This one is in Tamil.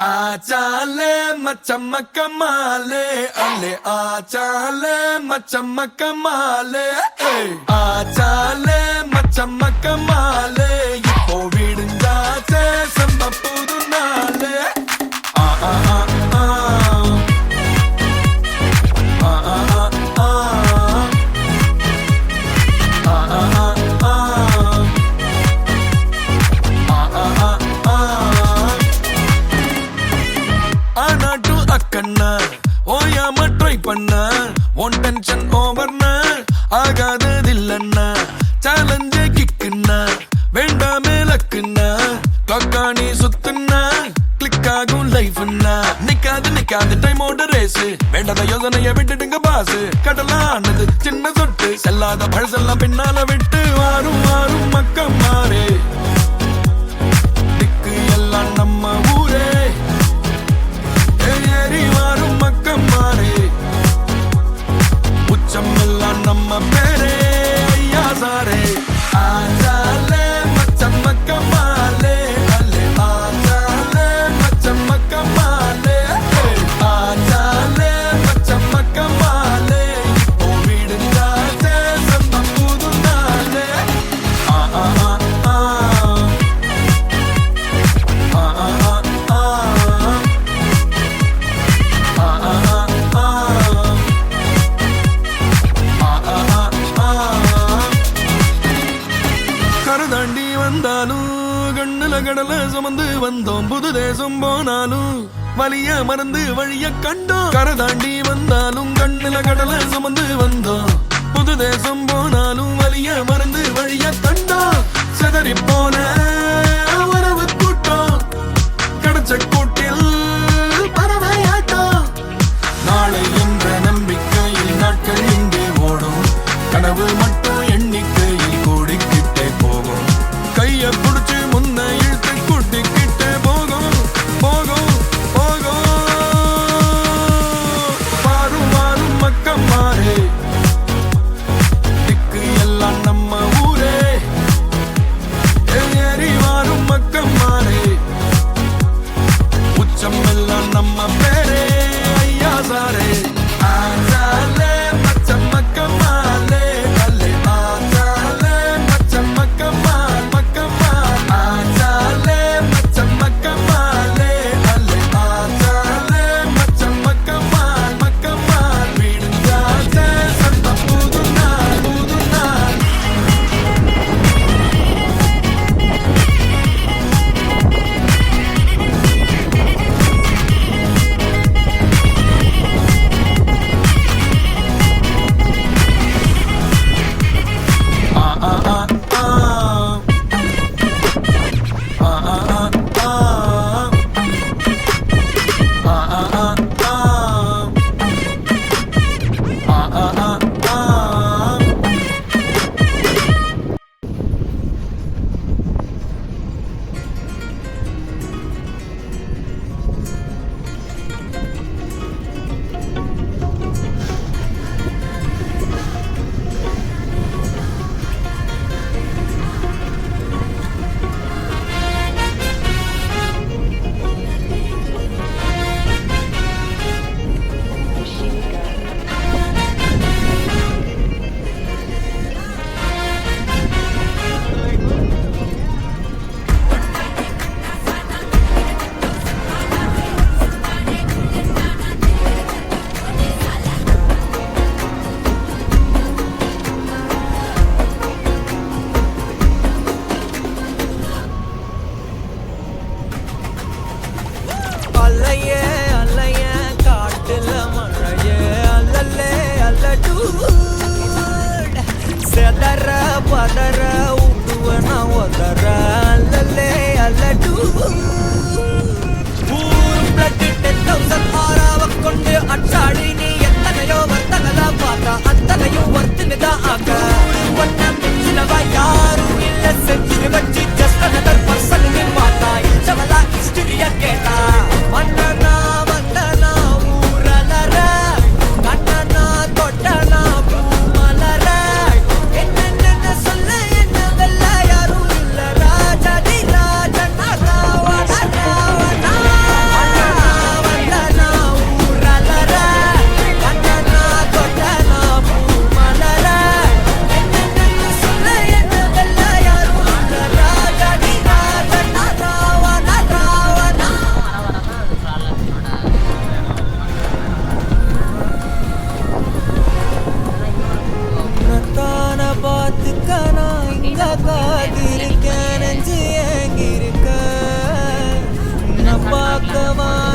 आचाले मचम कमाले अले आचाले मचम कमाले आचाले मचम कमाले இப்போ விடுஞ்சாச்சே செம்ம புது நாளே ஆ ஆ ஆ ஆ ஆ ஆ ஆ ஓயாம ட்ரை பண்ண ஒன் டென்ஷன் ஓவர்னா ஆகாததில்லன்னா சேலஞ்சே கிக்குன்னா வேண்டாமே லக்குன்னா கிளாக்கானி சுத்துன்னா கிளிக் ஆகும் லைஃப்னா நிக்காது டைமோட ரேஸ் வேண்டாத யோசனைய விட்டுடுங்க பாசு கடலானது சின்ன சொட்டு செல்லாத பழசெல்லாம் பின்னால விட்டு வாரும் வாரும் மக்கள் மாறே திக்கு எல்லாம் நம்ம ஊரே ஏறி வாரும் மக்கள் மாறே உச்சம் எல்லாம் நம்ம பேரே ஐயா சாரே ஆச்சாலே மச்சம் மக்கமாலே அல்லே ஆச்சாலே மச்சம் மக்கமாலே ஆச்சாலே மச்சம் மக்கமாலே இப்போ விடுஞ்சாச்சே செம்ம புது நாளே ஆ ஆ ஆ ஆ ஆ ஆ ஆ கரதாண்டி வந்தாலும் கண்ணுல கடல சுமந்து வந்தோம் புது தேசம் போனாலும் வலிய மறந்து வழிய கண்டோம் கரதாண்டி வந்தாலும் கண்ணுல கடல சுமந்து வந்தோம் புது தேசம் போனாலும் வலிய மறந்து வழிய கண்டோம் செதறி போன உறவு கூட்டம் கிடைச்ச கூட்டில் பறவையாட்டம் நாளை என்ற நம்பிக்கையில் நாட்கள் இங்கே ஓடும் கனவு மட்டும் எண்ணிக்கையில் கூடிக்கிட்டே போகும் கைய புடிச்சு முன்ன இழுத்து கூட்டிக்கிட்டே போகும் போகும் போகும் வாரும் வாரும் மக்கள் மாறே திக்கு எல்லாம் நம்ம ஊரே ஏறி வாரும் மக்கள் மாறே உச்சம் எல்லாம் நம்ம பேரே ஐயா சாரே ஆச்சாலே மச்சம் மக்கமாலே அல்லே ஆச்சாலே மச்சம் மக்கமால் மக்கமால் ஆச்சாலே மச்சம் மக்கமாலே அல்லே ஆச்சாலே மச்சம் மக்கமால் மக்கமால் விடுஞ்சாச்சே செம்ம புது நாள் புது நாள் பதற உடுவன ஒதற அல்லலே அல்லடு பிளட் 10,000 ஆறாவ கொண்டு அச்சாடி நீ எத்தனையோ வர்த்தகதா பார்த்தா அத்தனையும் வர்த்துனதா ஆக ஒன்ன மிச்சிலவா யாரும் இல்ல செஞ்சு வச்சு ஜஸ்ட் அனதர் பர்சன் நீ பார்த்தா இச்சவலா ஹிஸ்டரியா கேட்டா மன்னனா வந்தனா ஊரலர கண்ணனா தொட்டனா பூமலர என்ன சொல்ல என்ன வெல்ல யாரும் இல்ல ராஜா தி ராஜனா ராவண பக்கமா